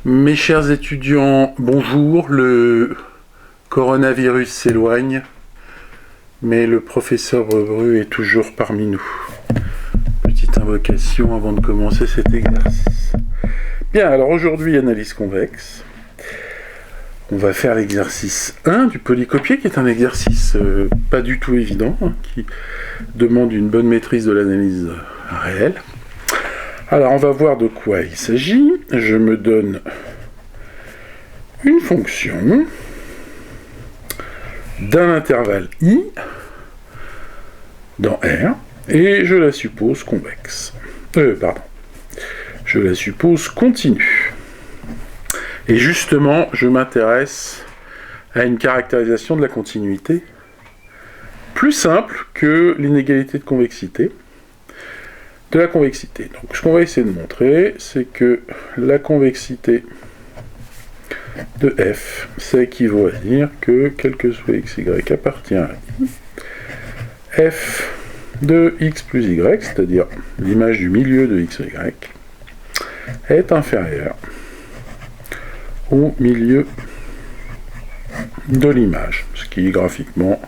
Mes chers étudiants, bonjour. Le coronavirus s'éloigne, mais le professeur Brebru est toujours parmi nous. Petite invocation avant de commencer cet exercice. Bien, alors aujourd'hui, analyse convexe. On va faire l'exercice 1 du polycopier, qui est un exercice pas du tout évident, qui demande une bonne maîtrise de l'analyse réelle. Alors, on va voir de quoi il s'agit. Je me donne une fonction d'un intervalle i dans R, et je la suppose convexe. Je la suppose continue. Et justement, je m'intéresse à une caractérisation de la continuité plus simple que l'inégalité de convexité. De la convexité. Donc, ce qu'on va essayer de montrer, c'est que la convexité de f, ça équivaut à dire que, quel que soit x, y appartient à i, f de x plus y, c'est-à-dire l'image du milieu de x, y, est inférieure au milieu de l'image. Ce qui, graphiquement,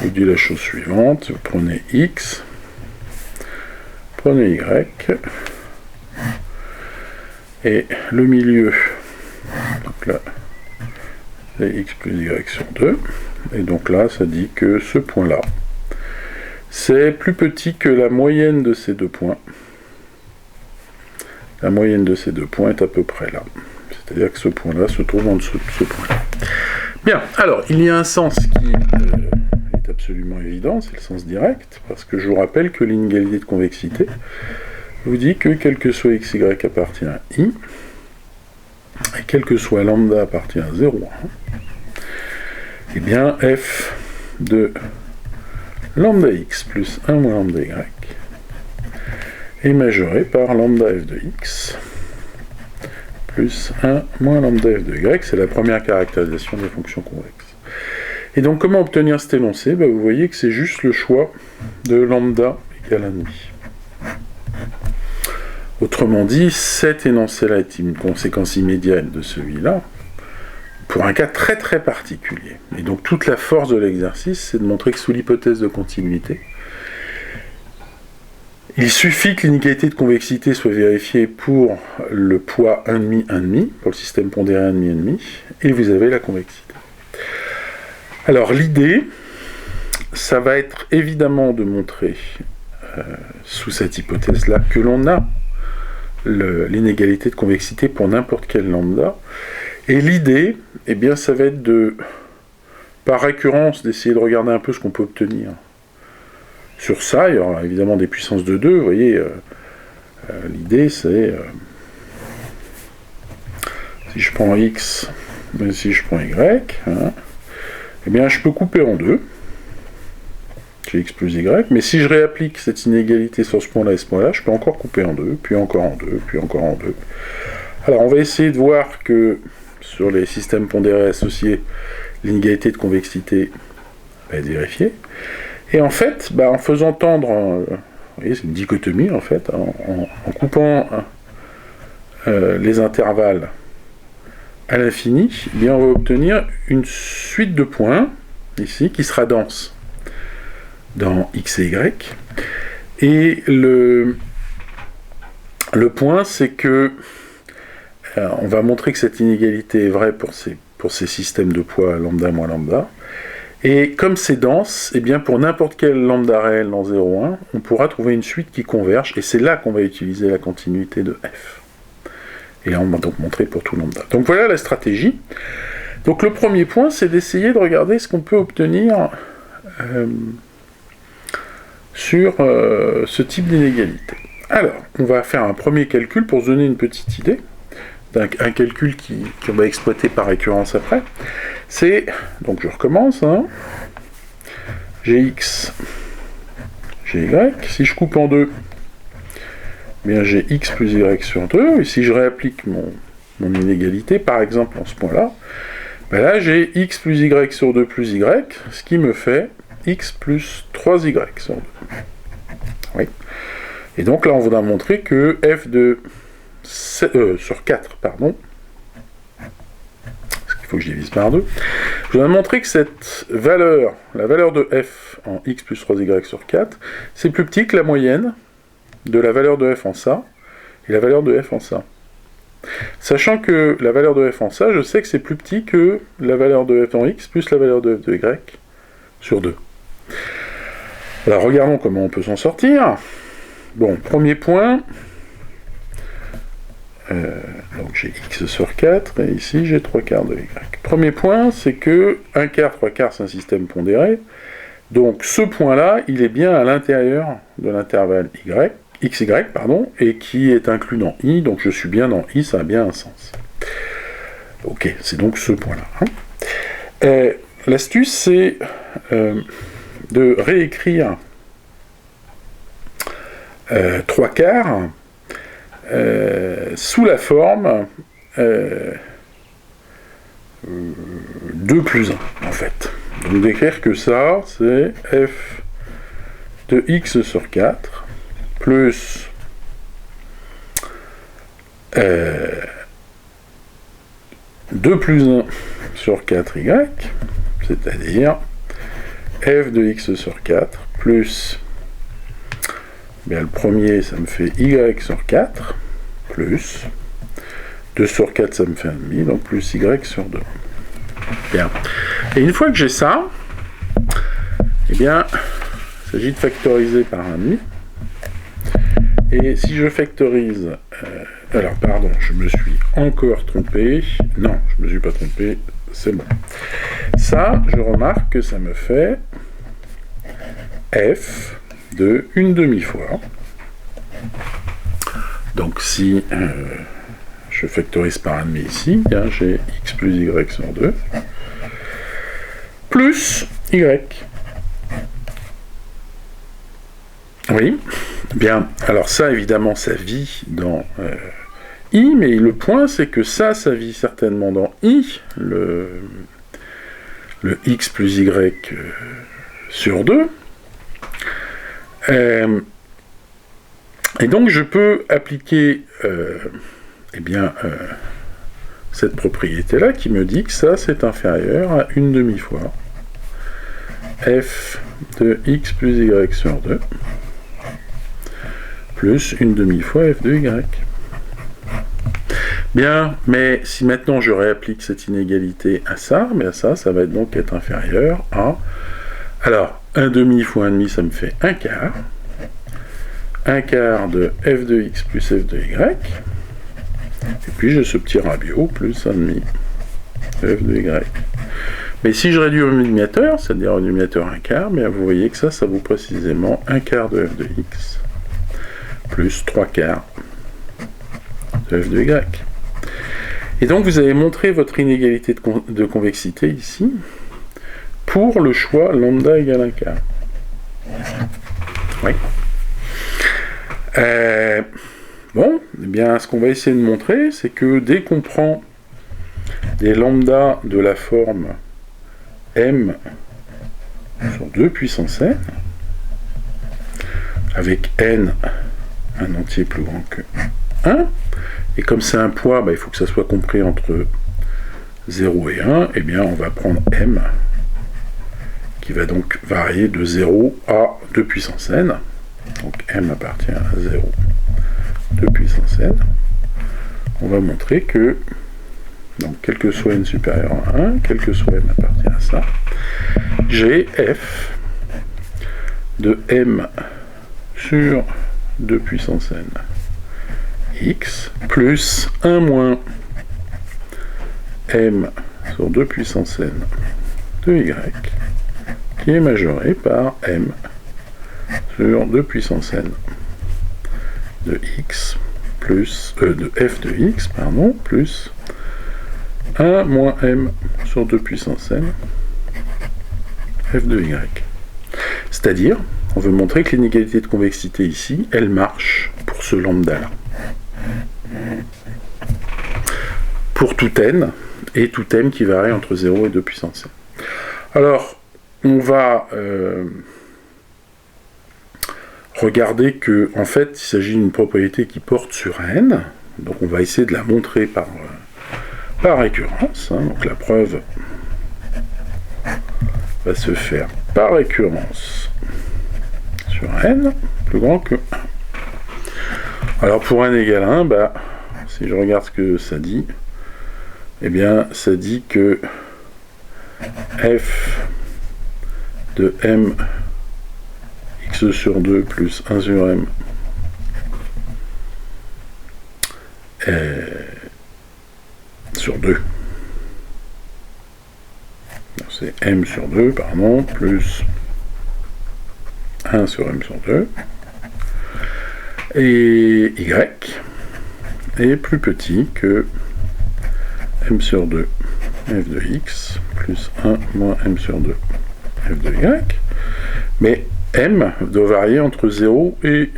vous dit la chose suivante. Vous prenez x, prenez y, et le milieu, donc là, c'est x plus y sur 2, et donc là, ça dit que ce point-là, c'est plus petit que la moyenne de ces deux points. La moyenne de ces deux points est à peu près là. C'est-à-dire que ce point-là se trouve en dessous de ce point-là. Bien, alors, il y a un sens qui est absolument évident, c'est le sens direct, parce que je vous rappelle que l'inégalité de convexité vous dit que quel que soit x, y appartient à i, et quel que soit lambda appartient à 0, 1, et bien f de lambda x plus 1 moins lambda y est majoré par lambda f de x plus 1 moins lambda f de y, c'est la première caractérisation des fonctions convexes. Et donc, comment obtenir cet énoncé ? Vous voyez que c'est juste le choix de lambda égale 1,5. Autrement dit, cet énoncé-là est une conséquence immédiate de celui-là, pour un cas très très particulier. Et donc, toute la force de l'exercice, c'est de montrer que sous l'hypothèse de continuité, il suffit que l'inégalité de convexité soit vérifiée pour le poids 1,5, 1,5, pour le système pondéré 1,5, 1,5, et vous avez la convexité. Alors l'idée, ça va être évidemment de montrer, sous cette hypothèse-là, que l'on a l'inégalité de convexité pour n'importe quel lambda, et l'idée, eh bien, ça va être de, par récurrence, d'essayer de regarder un peu ce qu'on peut obtenir. Sur ça, il y aura évidemment des puissances de 2, vous voyez, l'idée c'est, si je prends x, mais si je prends y, eh bien je peux couper en deux, j'ai x plus y, mais si je réapplique cette inégalité sur ce point-là et ce point-là, je peux encore couper en deux, puis encore en deux, puis encore en deux. Alors on va essayer de voir que sur les systèmes pondérés associés, l'inégalité de convexité va être vérifiée. Et en fait, en faisant tendre, vous voyez, c'est une dichotomie en fait, en coupant les intervalles à l'infini, eh bien on va obtenir une suite de points, ici, qui sera dense dans x et y. Et le point, c'est que on va montrer que cette inégalité est vraie pour ces systèmes de poids lambda moins lambda. Et comme c'est dense, eh bien pour n'importe quel lambda réel dans 0, 1, on pourra trouver une suite qui converge, et c'est là qu'on va utiliser la continuité de f. Et là, on va donc montrer pour tout lambda. Donc voilà la stratégie. Donc le premier point, c'est d'essayer de regarder ce qu'on peut obtenir sur ce type d'inégalité. Alors, on va faire un premier calcul pour se donner une petite idée, un calcul qu'on va exploiter par récurrence après. C'est, donc je recommence, j'ai x, j'ai y, si je coupe en deux, eh bien j'ai x plus y sur 2, et si je réapplique mon inégalité, par exemple en ce point-là, là j'ai x plus y sur 2 plus y, ce qui me fait x plus 3y sur 2. Oui. Et donc là on voudra montrer que f de sur 4, pardon, faut que je divise par 2. Je voudrais montrer que cette valeur, la valeur de f en x plus 3y sur 4, c'est plus petit que la moyenne de la valeur de f en ça et la valeur de f en ça. Sachant que la valeur de f en ça, je sais que c'est plus petit que la valeur de f en x plus la valeur de f de y sur 2. Alors regardons comment on peut s'en sortir. Bon, premier point, donc j'ai x sur 4, et ici j'ai 3/4 de y. Premier point, c'est que 1/4, 3/4, c'est un système pondéré, donc ce point-là, il est bien à l'intérieur de l'intervalle xy, et qui est inclus dans i, donc je suis bien dans i, ça a bien un sens. Ok, c'est donc ce point-là. L'astuce, c'est de réécrire 3/4 sous la forme 2 plus 1, en fait. Donc d'écrire que ça, c'est f de x sur 4 plus 2 plus 1 sur 4y, c'est-à-dire f de x sur 4 plus, bien, le premier, ça me fait y sur 4, plus 2 sur 4, ça me fait 1,5, donc plus y sur 2. Bien. Et une fois que j'ai ça, eh bien, il s'agit de factoriser par 1,5. Et si je factorise... alors, pardon, je me suis encore trompé. Non, je me suis pas trompé, c'est bon. Ça, je remarque que ça me fait f de une demi-fois. Donc si je factorise par 1,5 ici, bien j'ai x plus y sur 2, plus y. Oui, bien, alors ça évidemment ça vit dans i, mais le point c'est que ça vit certainement dans i, le x plus y sur 2. Et donc je peux appliquer cette propriété-là qui me dit que ça c'est inférieur à une demi-fois f de x plus y sur 2 plus une demi-fois f de y. Bien, mais si maintenant je réapplique cette inégalité à ça, mais ça va donc être inférieur à... Alors, 1,5 fois 1,5, ça me fait 1/4. 1/4 de f de x plus f de y. Et puis j'ai ce petit rabio plus 1,5 f de y. Mais si je réduis au dénominateur, c'est-à-dire au dénominateur 1/4, mais vous voyez que ça vaut précisément 1/4 de f de x plus 3/4 de f de y. Et donc vous avez montré votre inégalité de convexité ici pour le choix lambda égale 1/4. Oui. Bon, eh bien, ce qu'on va essayer de montrer, c'est que dès qu'on prend des lambdas de la forme m sur 2 puissance n, avec n un entier plus grand que 1, et comme c'est un poids, il faut que ça soit compris entre 0 et 1, eh bien on va prendre m, qui va donc varier de 0 à 2 puissance n, donc m appartient à 0, 2 puissance n, on va montrer que, donc quel que soit n supérieur à 1, quel que soit m appartient à ça, j'ai f de m sur 2 puissance n x plus 1 moins m sur 2 puissance n de y qui est majoré par m sur 2 puissance n de x plus de f de x pardon plus 1 moins m sur 2 puissance n f de y. C'est-à-dire, on veut montrer que l'inégalité de convexité ici, elle marche pour ce lambda-là. Pour tout n, et tout m qui varie entre 0 et 2 puissance n. Alors, on va regarder que, en fait, il s'agit d'une propriété qui porte sur n, donc on va essayer de la montrer par par récurrence, hein, donc la preuve va se faire par récurrence sur n plus grand que 1. Alors pour n égale 1, bah, si je regarde ce que ça dit, eh bien ça dit que f de m x sur 2 plus 1 sur m sur 2. C'est m sur 2, pardon, plus 1 sur m sur 2. Et y est plus petit que m sur 2 f de x plus 1 moins m sur 2 f de y. Mais m doit varier entre 0 et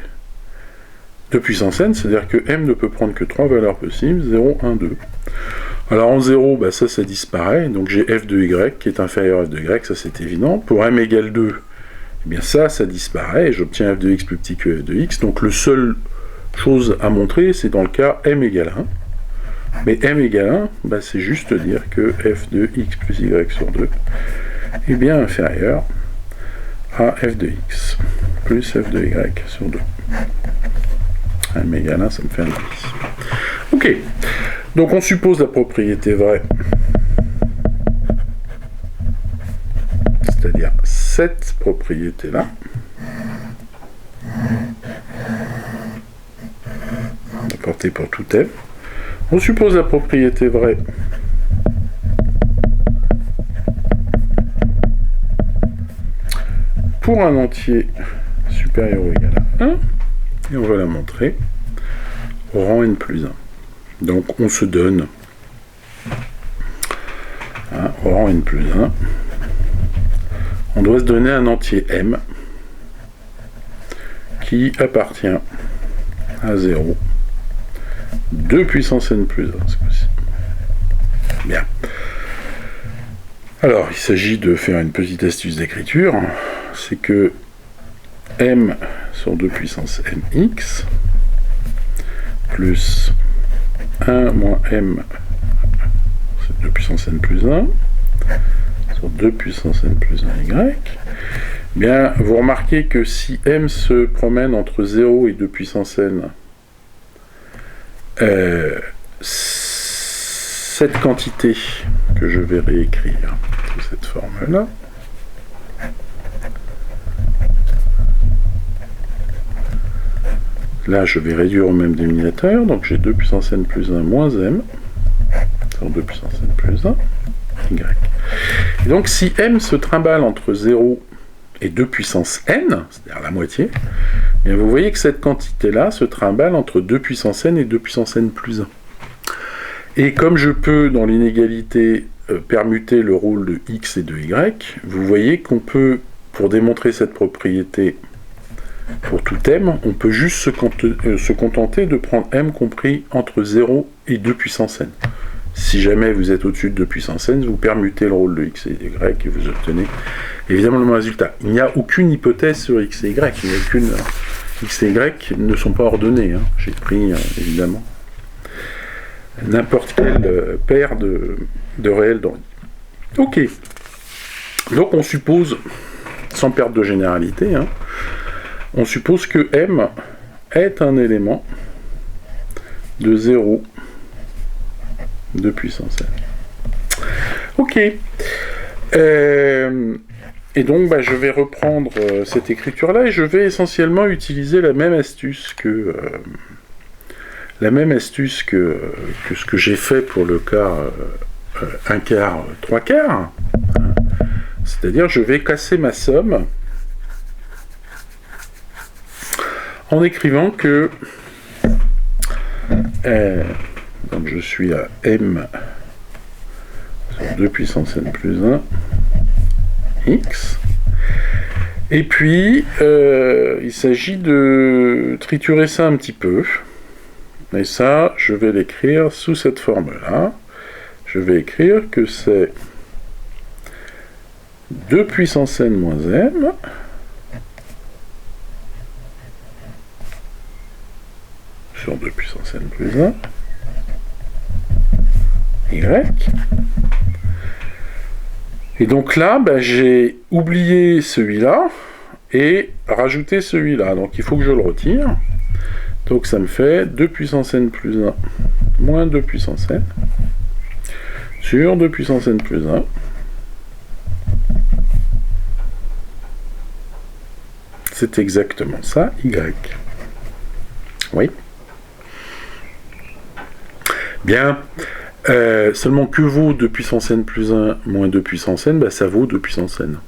2 puissance n, c'est-à-dire que m ne peut prendre que 3 valeurs possibles, 0, 1, 2. Alors en 0, bah ça disparaît, donc j'ai f de y qui est inférieur à f de y, ça c'est évident. Pour m égale 2, eh bien ça disparaît, et j'obtiens f de x plus petit que f de x, donc le seul chose à montrer, c'est dans le cas m égale 1. Mais m égale 1, bah c'est juste dire que f de x plus y sur 2 est bien inférieur à f de x plus f de y sur 2. M égale 1, ça me fait un indice. Ok, donc on suppose la propriété vraie, c'est-à-dire cette propriété-là, apportée pour tout m. On suppose la propriété vraie pour un entier supérieur ou égal à 1, et on va la montrer au rang n plus 1. Donc on se donne au rang n plus 1, on doit se donner un entier m qui appartient à 0, 2 puissance n plus 1, ce coup-ci. Bien. Alors, il s'agit de faire une petite astuce d'écriture, c'est que m sur 2 puissance nx plus 1 moins m, c'est 2 puissance n plus 1, sur 2 puissance n plus 1 y, bien, vous remarquez que si m se promène entre 0 et 2 puissance n, cette quantité que je vais réécrire sous cette forme-là, là je vais réduire au même dénominateur, donc j'ai 2 puissance n plus 1 moins m, sur 2 puissance n plus 1, y. Et donc si m se trimballe entre 0 et 2 puissance n, c'est-à-dire la moitié, bien vous voyez que cette quantité-là se trimballe entre 2 puissance n et 2 puissance n plus 1. Et comme je peux, dans l'inégalité, permuter le rôle de x et de y, vous voyez qu'on peut, pour démontrer cette propriété pour tout m, on peut juste se contenter de prendre m compris entre 0 et 2 puissance n. Si jamais vous êtes au-dessus de 2 puissance n, vous permutez le rôle de x et y et vous obtenez évidemment le même résultat. Il n'y a aucune hypothèse sur x et y, il n'y a aucune... x et y ne sont pas ordonnés, hein. J'ai pris évidemment n'importe quelle paire de réels dans I. Ok, donc on suppose, sans perte de généralité, hein, on suppose que m est un élément de 0 de puissance n. Ok. Et donc bah, je vais reprendre cette écriture-là et je vais essentiellement utiliser la même astuce que ce que j'ai fait pour le cas 1 quart, 3 quarts. C'est-à-dire je vais casser ma somme en écrivant que donc je suis à m sur 2 puissance n plus 1 x, et puis il s'agit de triturer ça un petit peu, et ça je vais l'écrire sous cette forme là. Je vais écrire que c'est 2 puissance n moins m sur 2 puissance n plus 1 y. Et donc là, j'ai oublié celui-là et rajouté celui-là. Donc il faut que je le retire. Donc ça me fait 2 puissance n plus 1 moins 2 puissance n sur 2 puissance n plus 1. C'est exactement ça, y. Oui. Bien. Seulement que vaut 2 puissance n plus 1 moins 2 puissance n, ça vaut 2 puissance n.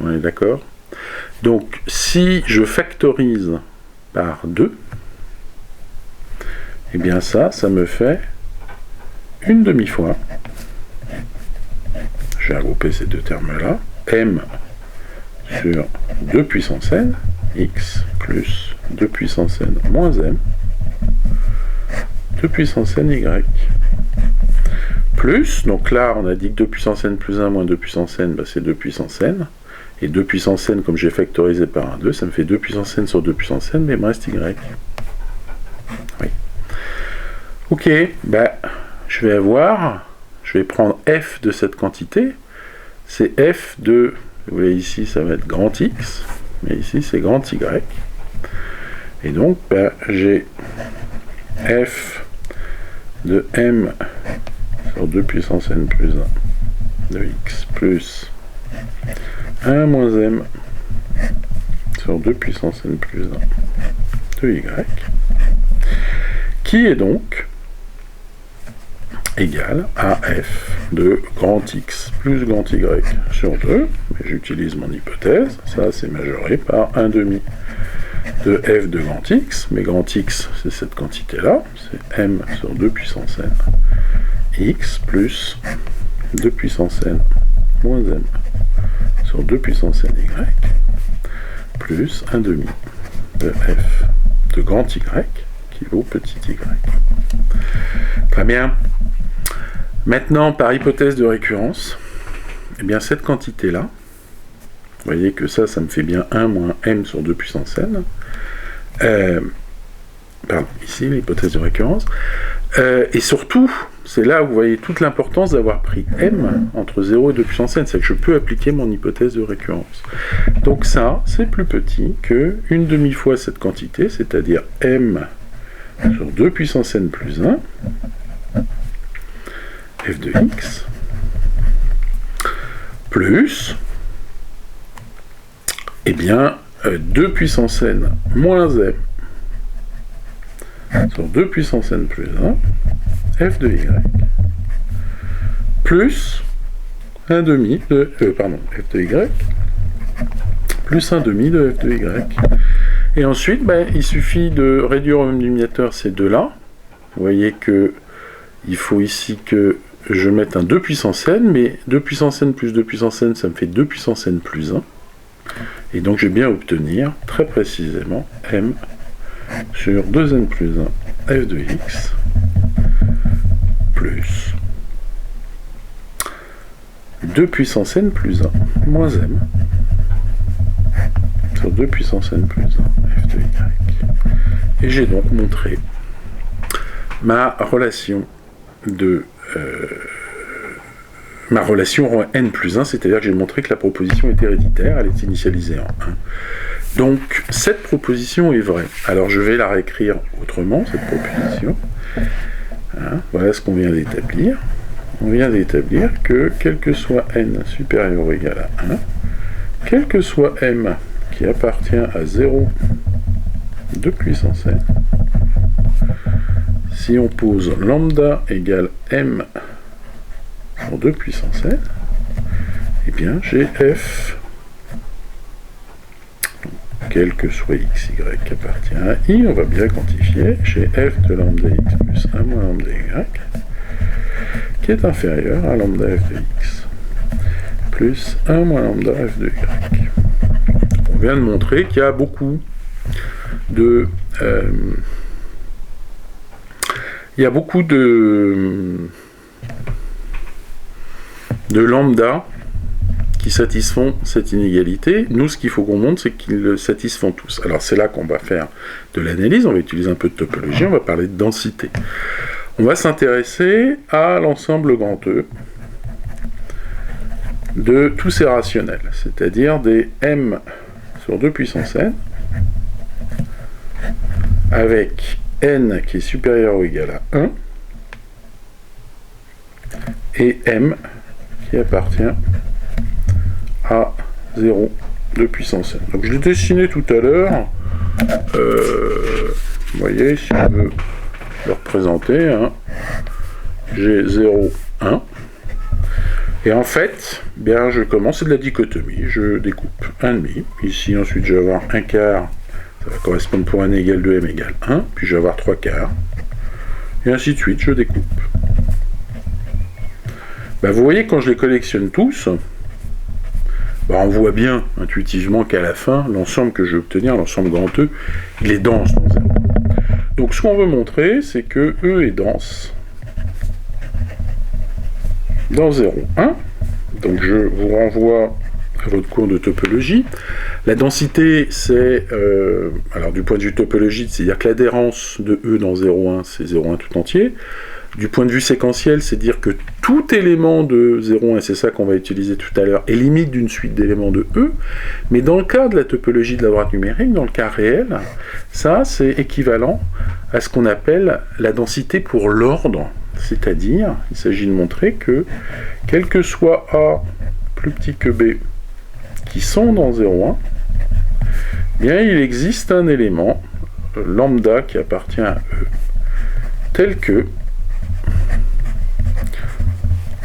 On est d'accord? Donc, si je factorise par 2, eh bien ça me fait une demi-fois. Je vais regrouper ces deux termes-là. M sur 2 puissance n, x plus 2 puissance n moins m, 2 puissance n y. Plus, donc là on a dit que 2 puissance n plus 1 moins 2 puissance n, c'est 2 puissance n. Et 2 puissance n, comme j'ai factorisé par 1, 2, ça me fait 2 puissance n sur 2 puissance n, mais il me reste y. Oui. Ok, je vais prendre f de cette quantité. C'est f de, vous voyez ici, ça va être grand x, mais ici c'est grand y. Et donc, j'ai f de m sur 2 puissance n plus 1 de x plus 1 moins m sur 2 puissance n plus 1 de y, qui est donc égal à f de grand x plus grand y sur 2, mais j'utilise mon hypothèse, ça c'est majoré par 1 demi de f de grand x, mais grand x c'est cette quantité-là, c'est m sur 2 puissance n, x plus 2 puissance n moins m sur 2 puissance n y, plus 1 demi de f de grand y qui vaut petit y. Très bien. Maintenant, par hypothèse de récurrence, eh bien cette quantité-là, vous voyez que ça me fait bien 1 moins m sur 2 puissance n. Pardon, ici, l'hypothèse de récurrence. Et surtout, c'est là où vous voyez toute l'importance d'avoir pris m entre 0 et 2 puissance n, c'est que je peux appliquer mon hypothèse de récurrence. Donc ça, c'est plus petit que une demi-fois cette quantité, c'est-à-dire m sur 2 puissance n plus 1, f de x, plus, eh bien, 2 puissance n moins m sur 2 puissance n plus 1, f de y, plus 1 demi de, f de y, plus 1 demi de f de y. Et ensuite, il suffit de réduire au même dénominateur ces deux-là. Vous voyez que il faut ici que je mette un 2 puissance n, mais 2 puissance n plus 2 puissance n, ça me fait 2 puissance n plus 1. Et donc, je vais bien obtenir, très précisément, m sur 2n plus 1, f de x, plus 2 puissance n plus 1, moins m, sur 2 puissance n plus 1, f de y. Et j'ai donc montré ma relation n plus 1, c'est-à-dire que j'ai montré que la proposition est héréditaire, elle est initialisée en 1. Donc, cette proposition est vraie. Alors, je vais la réécrire autrement, cette proposition. Voilà ce qu'on vient d'établir. On vient d'établir que, quel que soit n supérieur ou égal à 1, quel que soit m qui appartient à 0 de puissance n, si on pose lambda égale m sur 2 puissance n, eh bien j'ai f, quel que soit x, y qui appartient à i, on va bien quantifier, j'ai f de lambda x plus 1 moins lambda y, qui est inférieur à lambda f de x, plus 1 moins lambda f de y. On vient de montrer qu'il y a beaucoup de... de lambda qui satisfont cette inégalité. Nous, ce qu'il faut qu'on montre, c'est qu'ils le satisfont tous. Alors, c'est là qu'on va faire de l'analyse, on va utiliser un peu de topologie, on va parler de densité. On va s'intéresser à l'ensemble grand E de tous ces rationnels, c'est-à-dire des m sur 2 puissance n, avec n qui est supérieur ou égal à 1, et m qui appartient à 0 de puissance n. Donc je l'ai dessiné tout à l'heure. Vous voyez, si on veut le représenter, hein, j'ai 0, 1. Et en fait, bien, je commence, c'est de la dichotomie. Je découpe 1,5. Ici, ensuite, je vais avoir 1 quart. Ça va correspondre pour n égale 2, m égale 1. Puis je vais avoir 3 quarts. Et ainsi de suite, je découpe. Ben, vous voyez, quand je les collectionne tous, ben, on voit bien intuitivement qu'à la fin, l'ensemble que je vais obtenir, l'ensemble grand E, il est dense dans 0. Donc ce qu'on veut montrer, c'est que E est dense dans 0, 1. Donc je vous renvoie à votre cours de topologie. La densité, c'est, alors du point de vue topologique, c'est-à-dire que l'adhérence de E dans 0, 1, c'est 0, 1 tout entier. Du point de vue séquentiel, c'est dire que tout élément de 0, 1, et c'est ça qu'on va utiliser tout à l'heure, est limite d'une suite d'éléments de E, mais dans le cas de la topologie de la droite numérique, dans le cas réel, ça c'est équivalent à ce qu'on appelle la densité pour l'ordre, c'est-à-dire, il s'agit de montrer que, quel que soit A plus petit que B, qui sont dans 0, 1, bien il existe un élément, lambda, qui appartient à E, tel que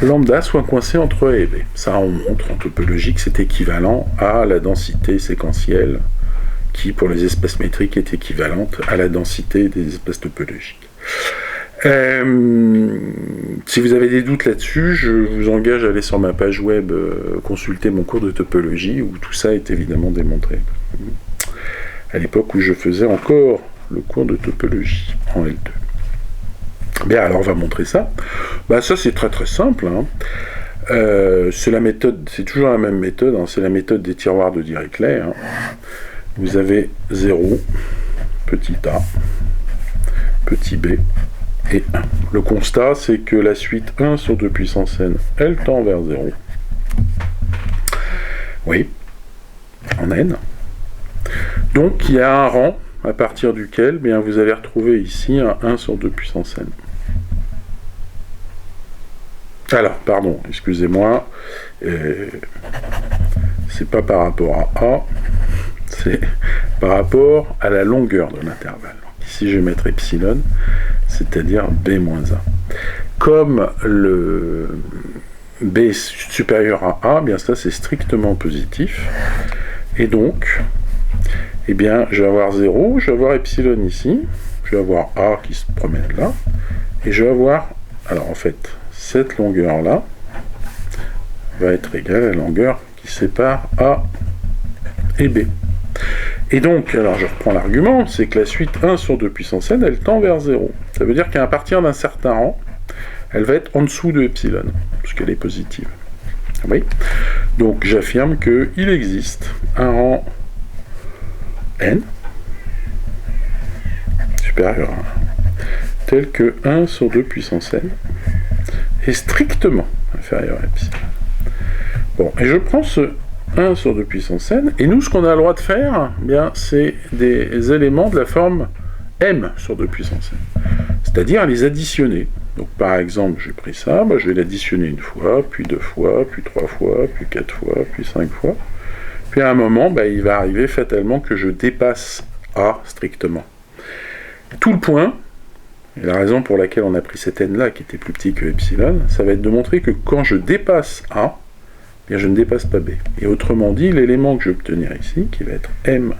lambda soit coincé entre A et B. Ça, on montre en topologie que c'est équivalent à la densité séquentielle qui, pour les espaces métriques, est équivalente à la densité des espaces topologiques. Si vous avez des doutes là-dessus, je vous engage à aller sur ma page web consulter mon cours de topologie, où tout ça est évidemment démontré. À l'époque où je faisais encore le cours de topologie en L2. Bien, alors on va montrer ça. Bah, ça c'est très très simple. Hein. C'est la méthode, c'est toujours la même méthode, hein, c'est la méthode des tiroirs de Dirichlet. Hein. Vous avez 0, petit a, petit b et 1. Le constat, c'est que la suite 1 sur 2 puissance n, elle tend vers 0. Oui, en n. Donc il y a un rang à partir duquel bien, vous allez retrouver ici un 1 sur 2 puissance n. Alors, pardon, excusez-moi, c'est pas par rapport à A, c'est par rapport à la longueur de l'intervalle. Ici, je vais mettre epsilon, c'est-à-dire b moins 1. Comme le b est supérieur à A, bien ça c'est strictement positif, et donc, eh bien, je vais avoir 0, je vais avoir epsilon ici, je vais avoir A qui se promène là, et je vais avoir, alors en fait, cette longueur-là va être égale à la longueur qui sépare A et B. Et donc, alors je reprends l'argument, c'est que la suite 1 sur 2 puissance n, elle tend vers 0. Ça veut dire qu'à partir d'un certain rang, elle va être en dessous de epsilon, puisqu'elle est positive. Oui. Donc j'affirme qu'il existe un rang n supérieur à 1, tel que 1 sur 2 puissance n est strictement inférieur à epsilon. Bon, et je prends ce 1 sur 2 puissance n, et nous, ce qu'on a le droit de faire, bien, c'est des éléments de la forme m sur 2 puissance n, c'est-à-dire les additionner. Donc, par exemple, j'ai pris ça, bah, je vais l'additionner une fois, puis 2 fois, puis 3 fois, puis 4 fois, puis 5 fois. Puis à un moment, bah, il va arriver fatalement que je dépasse A strictement. Tout le point, et la raison pour laquelle on a pris cet n-là, qui était plus petit que epsilon, ça va être de montrer que quand je dépasse A, eh bien je ne dépasse pas B. Et autrement dit, l'élément que je vais obtenir ici, qui va être m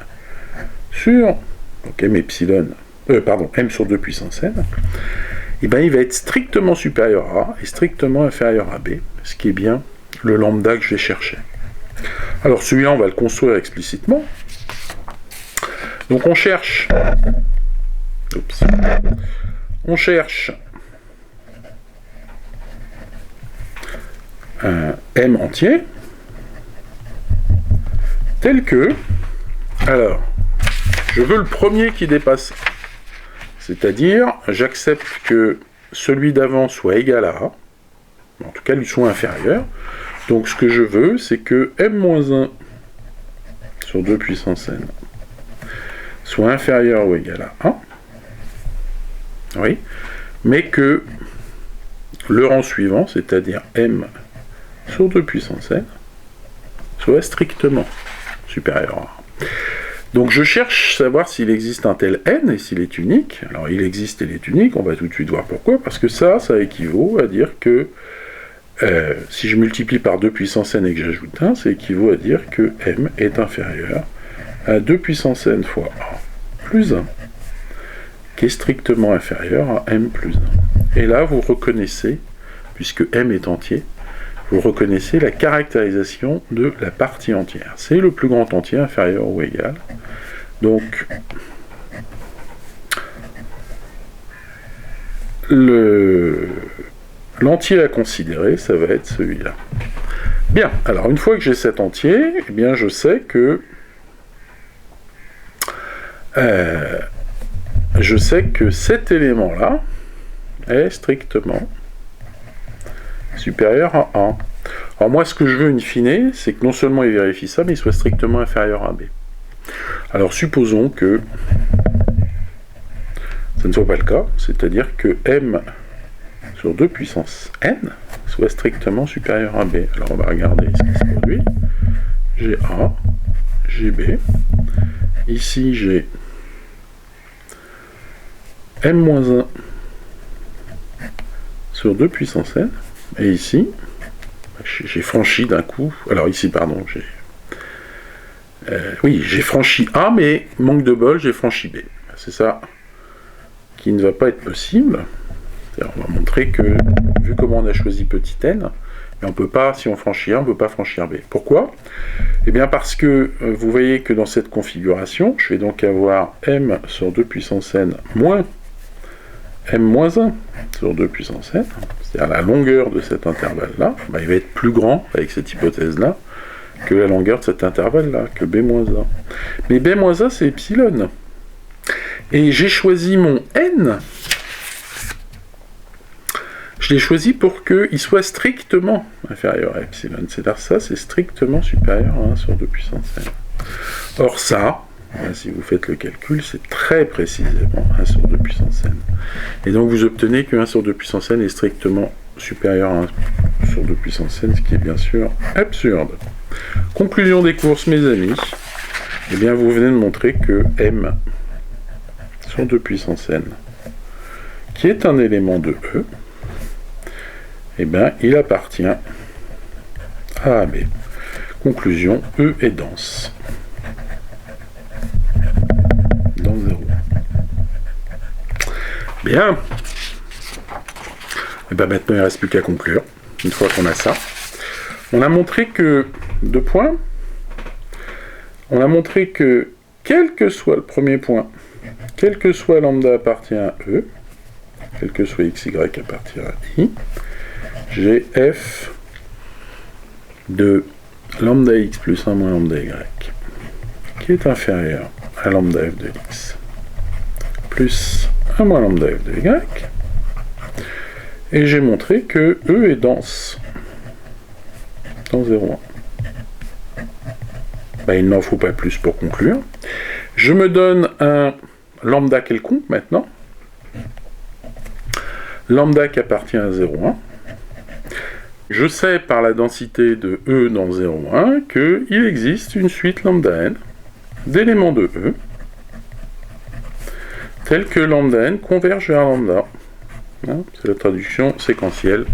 sur, donc m epsilon, m sur 2 puissance n, eh bien il va être strictement supérieur à A et strictement inférieur à B, ce qui est bien le lambda que je vais chercher. Alors celui-là, on va le construire explicitement. Donc on cherche... Oups. On cherche un m entier tel que, alors, je veux le premier qui dépasse, c'est-à-dire, j'accepte que celui d'avant soit égal à A, en tout cas lui soit inférieur. Donc ce que je veux, c'est que m-1 sur 2 puissance n soit inférieur ou égal à 1, oui, mais que le rang suivant, c'est-à-dire m sur 2 puissance n, soit strictement supérieur à 1. Donc je cherche à savoir s'il existe un tel n et s'il est unique. Alors il existe et il est unique, on va tout de suite voir pourquoi, parce que ça équivaut à dire que si je multiplie par 2 puissance n et que j'ajoute 1, ça équivaut à dire que m est inférieur à 2 puissance n fois a plus 1, qui est strictement inférieur à m plus 1. Et là, vous reconnaissez, puisque m est entier, vous reconnaissez la caractérisation de la partie entière. C'est le plus grand entier inférieur ou égal. Donc, l'entier à considérer, ça va être celui-là. Bien, alors une fois que j'ai cet entier, eh bien je sais que cet élément-là est strictement supérieur à 1. Alors moi, ce que je veux, in fine, c'est que non seulement il vérifie ça, mais il soit strictement inférieur à B. Alors supposons que ça ne soit pas le cas, c'est-à-dire que m sur 2 puissance n soit strictement supérieur à B. Alors on va regarder ce qui se produit. J'ai A, j'ai B. Ici, j'ai m-1 sur 2 puissance n. Et ici, j'ai franchi d'un coup... Alors ici, pardon, j'ai franchi A, mais manque de bol, j'ai franchi B. C'est ça qui ne va pas être possible. On va montrer que, vu comment on a choisi petit n, mais on peut pas, si on franchit A, on ne peut pas franchir B. Pourquoi ? Eh bien parce que vous voyez que dans cette configuration, je vais donc avoir m sur 2 puissance n moins m-1 sur 2 puissance n, c'est-à-dire la longueur de cet intervalle-là, il va être plus grand, avec cette hypothèse-là, que la longueur de cet intervalle-là, que b-1. Mais b-1, c'est epsilon. Et j'ai choisi mon n, je l'ai choisi pour qu'il soit strictement inférieur à epsilon. C'est-à-dire ça, c'est strictement supérieur à 1 sur 2 puissance n. Or ça, si vous faites le calcul, c'est très précisément 1 sur 2 puissance n. Et donc vous obtenez que 1 sur 2 puissance n est strictement supérieur à 1 sur 2 puissance n, ce qui est bien sûr absurde. Conclusion des courses, mes amis. Eh bien, vous venez de montrer que m sur 2 puissance n, qui est un élément de E, eh bien, il appartient à AB. Conclusion, E est dense. Dans 0. Bien. Et bien maintenant, il ne reste plus qu'à conclure. Une fois qu'on a ça. On a montré que, 2 points, on a montré que, quel que soit le premier point, quel que soit lambda appartient à E, quel que soit xy appartient à I, j'ai f de lambda x plus 1 moins lambda y, qui est inférieur à lambda f de x, plus 1 moins lambda f de y, et j'ai montré que E est dense dans 0,1. Il n'en faut pas plus pour conclure. Je me donne un lambda quelconque maintenant, lambda qui appartient à 0,1. Je sais par la densité de E dans 0,1 qu'il existe une suite lambda n d'éléments de E, tels que lambda n converge vers lambda. C'est la traduction séquentielle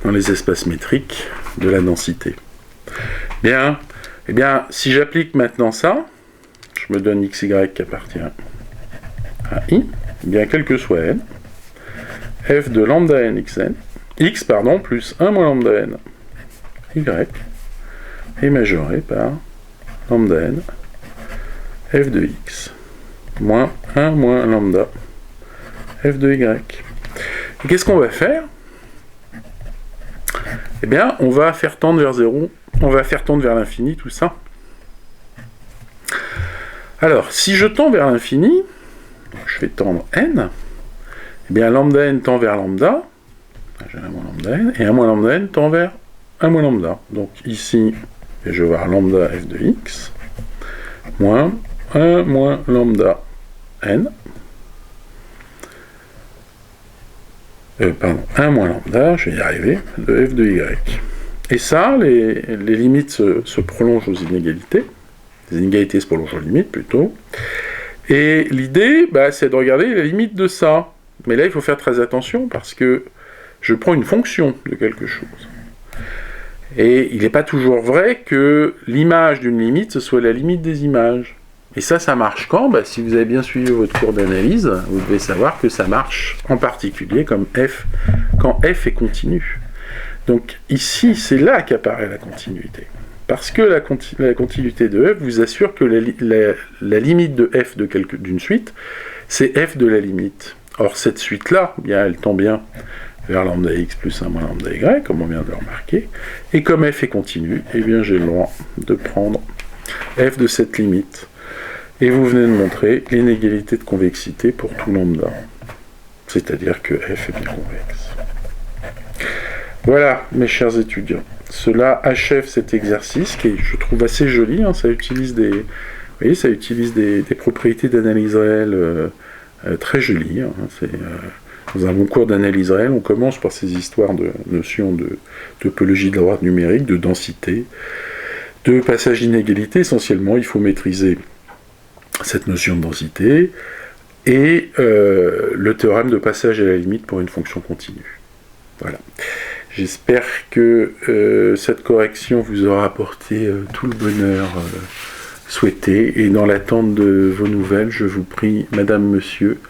dans les espaces métriques de la densité. Bien, eh bien, si j'applique maintenant ça, je me donne xy qui appartient à i, eh bien, quel que soit n, f de lambda n x plus 1 moins lambda n y est majoré par lambda n f de x moins 1 moins lambda f de y. Et qu'est-ce qu'on va faire ? Eh bien, on va faire tendre vers 0, on va faire tendre vers l'infini tout ça. Alors, si je tends vers l'infini, je fais tendre n, eh bien lambda n tend vers lambda, j'ai 1 moins lambda n, et 1 moins lambda n tend vers 1 moins lambda. Donc ici, je vais voir lambda f de x, moins 1 moins lambda n, 1 moins lambda, je vais y arriver, de f de y. Et ça, les limites se prolongent aux inégalités, les inégalités se prolongent aux limites plutôt, et l'idée, c'est de regarder la limite de ça. Mais là, il faut faire très attention, parce que je prends une fonction de quelque chose. Et il n'est pas toujours vrai que l'image d'une limite, ce soit la limite des images. Et ça marche quand ? Si vous avez bien suivi votre cours d'analyse, vous devez savoir que ça marche en particulier comme f, quand f est continu. Donc ici, c'est là qu'apparaît la continuité. Parce que la continuité de f vous assure que la limite de f d'une suite, c'est f de la limite. Or, cette suite-là, elle tend bien vers lambda x plus 1 moins lambda y, comme on vient de le remarquer. Et comme f est continu, j'ai le droit de prendre f de cette limite. Et vous venez de montrer l'inégalité de convexité pour tout lambda. C'est-à-dire que f est bien convexe. Voilà, mes chers étudiants. Cela achève cet exercice qui, je trouve, assez joli. Ça utilise des propriétés d'analyse réelle très jolies. Dans un bon cours d'analyse réelle, on commence par ces histoires de notions de topologie de la droite numérique, de densité, de passage d'inégalité. Essentiellement, il faut maîtriser cette notion de densité et le théorème de passage à la limite pour une fonction continue. Voilà. J'espère que cette correction vous aura apporté tout le bonheur souhaité, et dans l'attente de vos nouvelles, je vous prie, madame, monsieur,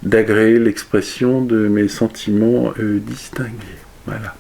d'agréer l'expression de mes sentiments distingués. Voilà.